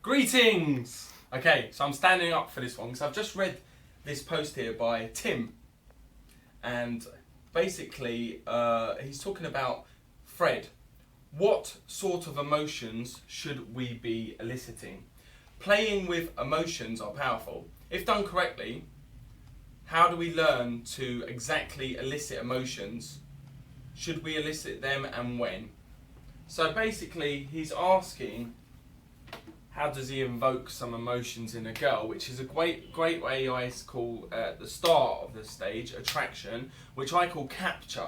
Greetings! Okay, so I'm standing up for this one because I've just read this post here by Tim, and basically he's talking about Fred. What sort of emotions should we be eliciting? Playing with emotions are powerful. If done correctly, how do we learn to exactly elicit emotions? Should we elicit them and when? So basically he's asking, how does he invoke some emotions in a girl, which is a great way I call at the start of the stage attraction, which I call capture.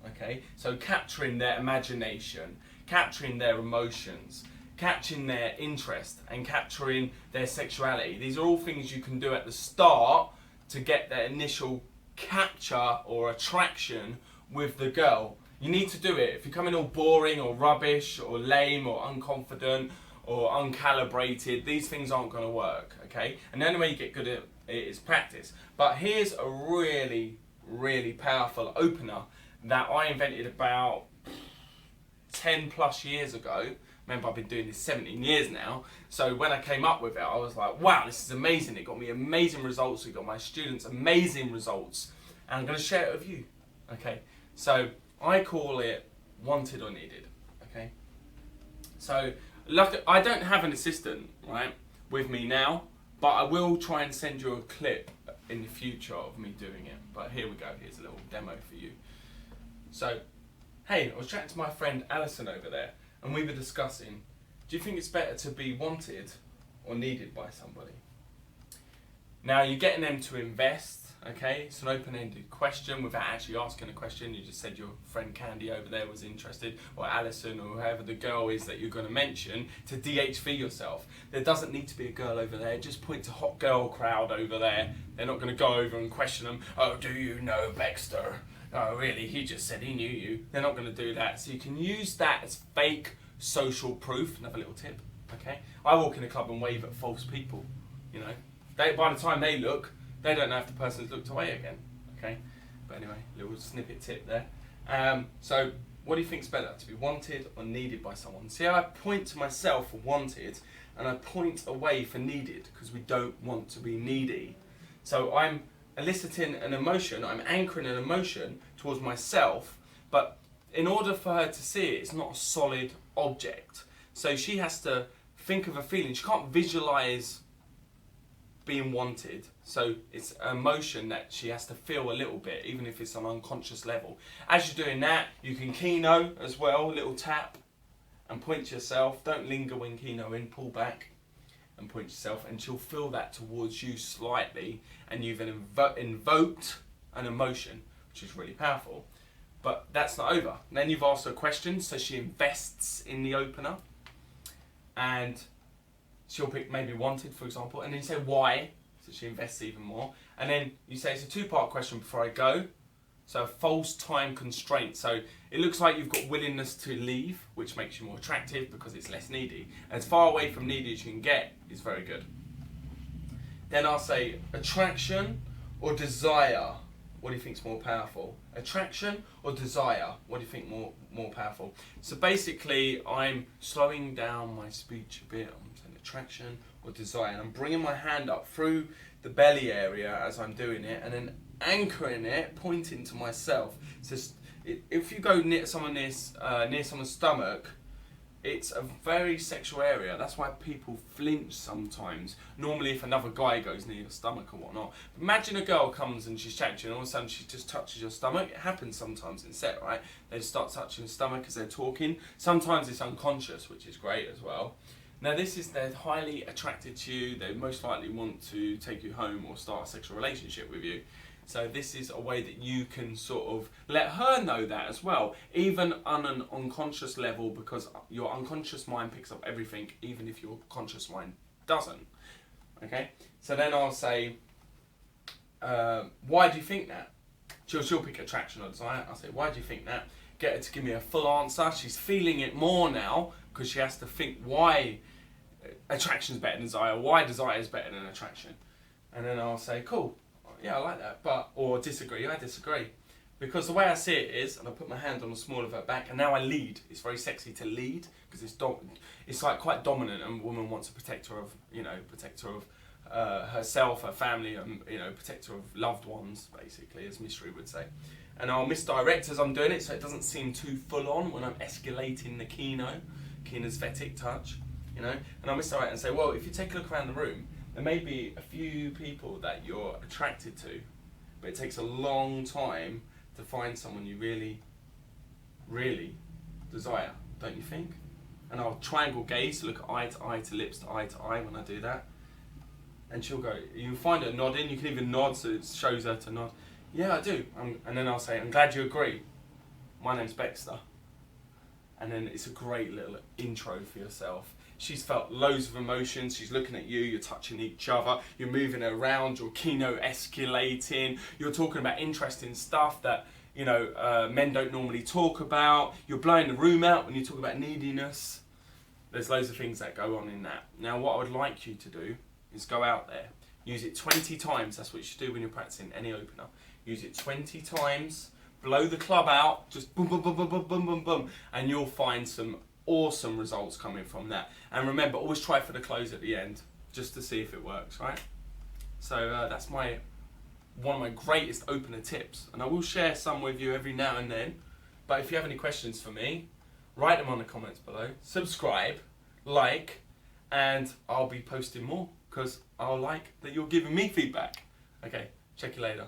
Okay, so capturing their imagination, capturing their emotions, capturing their interest, and capturing their sexuality. These are all things you can do at the start to get that initial capture or attraction with the girl. You need to do it. If you're coming all boring or rubbish or lame or unconfident or uncalibrated, these things aren't going to work, okay? And the only way you get good at it is practice. But here's a really powerful opener that I invented about 10 plus years ago. Remember, I've been doing this 17 years now. So when I came up with it, I was like, wow, this is amazing. It got me amazing results. It got my students amazing results. And I'm going to share it with you, okay? So I call it wanted or needed, okay? So I don't have an assistant, right, with me now, but I will try and send you a clip in the future of me doing it. But here we go, here's a little demo for you. So, hey, I was chatting to my friend Alison over there, and we were discussing, do you think it's better to be wanted or needed by somebody? Now, you're getting them to invest, okay? It's an open-ended question without actually asking a question. You just said your friend Candy over there was interested, or Alison, or whoever the girl is that you're going to mention, to DHV yourself. There doesn't need to be a girl over there. Just point to hot girl crowd over there. They're not going to go over and question them. Oh, do you know Beckster? Oh, really? He just said he knew you. They're not going to do that. So you can use that as fake social proof. Another little tip, okay? I walk in a club and wave at false people, you know. By the time they look, they don't know if the person's looked away again, okay? But anyway, little snippet tip there. So what do you think's better, to be wanted or needed by someone? See how I point to myself for wanted and I point away for needed, because we don't want to be needy. So I'm eliciting an emotion, I'm anchoring an emotion towards myself, but in order for her to see it, it's not a solid object. So she has to think of a feeling. She can't visualize being wanted, so it's an emotion that she has to feel a little bit, even if it's on an unconscious level. As you're doing that, you can keno as well, little tap, and point to yourself. Don't linger when kenoing, pull back and point yourself, and she'll feel that towards you slightly, and you've invoked an emotion, which is really powerful. But that's not over. Then you've asked her a question, so she invests in the opener, and she'll pick maybe wanted, for example, and then you say why, so she invests even more. And then you say it's a two-part question before I go, so a false time constraint. So it looks like you've got willingness to leave, which makes you more attractive because it's less needy. As far away from needy as you can get is very good. Then I'll say attraction or desire. What do you think is more powerful? Attraction or desire? What do you think more powerful? So basically, I'm slowing down my speech a bit. I'm saying attraction or desire, and I'm bringing my hand up through the belly area as I'm doing it, and then anchoring it, pointing to myself. So if you go near someone's stomach, it's a very sexual area. That's why people flinch sometimes. Normally if another guy goes near your stomach or whatnot. Imagine a girl comes and she's chatting to you and all of a sudden she just touches your stomach. It happens sometimes in set, right? They just start touching your stomach as they're talking. Sometimes it's unconscious, which is great as well. Now they're highly attracted to you. They most likely want to take you home or start a sexual relationship with you. So this is a way that you can sort of let her know that as well, even on an unconscious level, because your unconscious mind picks up everything, even if your conscious mind doesn't. Okay? So then I'll say, why do you think that? She'll pick attraction or desire. I'll say, why do you think that? Get her to give me a full answer. She's feeling it more now, because she has to think why attraction is better than desire, why desire is better than attraction. And then I'll say, cool. Yeah, I like that, or disagree, I disagree. Because the way I see it is, and I put my hand on the small of her back, and now I lead. It's very sexy to lead because it's like quite dominant, and a woman wants to protect her of, herself, her family, and protect her of loved ones, basically, as Mystery would say. And I'll misdirect as I'm doing it, so it doesn't seem too full on when I'm escalating the kinesthetic touch, And I'll misdirect and say, well, if you take a look around the room, there may be a few people that you're attracted to, but it takes a long time to find someone you really, really desire, don't you think? And I'll triangle gaze, look eye to eye to lips to eye when I do that. And she'll go, you find her nodding, you can even nod so it shows her to nod. Yeah, I do. And then I'll say, I'm glad you agree. My name's Beckster. And then it's a great little intro for yourself. She's felt loads of emotions, she's looking at you, you're touching each other, you're moving around, you're escalating, you're talking about interesting stuff that men don't normally talk about, you're blowing the room out when you talk about neediness. There's loads of things that go on in that. Now what I would like you to do is go out there, use it 20 times, that's what you should do when you're practicing any opener. Use it 20 times, blow the club out, just boom, boom, boom, boom, boom, boom, boom, boom, and you'll find some awesome results coming from that. And remember, always try for the close at the end, just to see if it works, right? So that's one of my greatest opener tips, and I will share some with you every now and then. But if you have any questions for me, write them on the comments below, subscribe, like, and I'll be posting more, because I'll like that you're giving me feedback. Okay, check you later.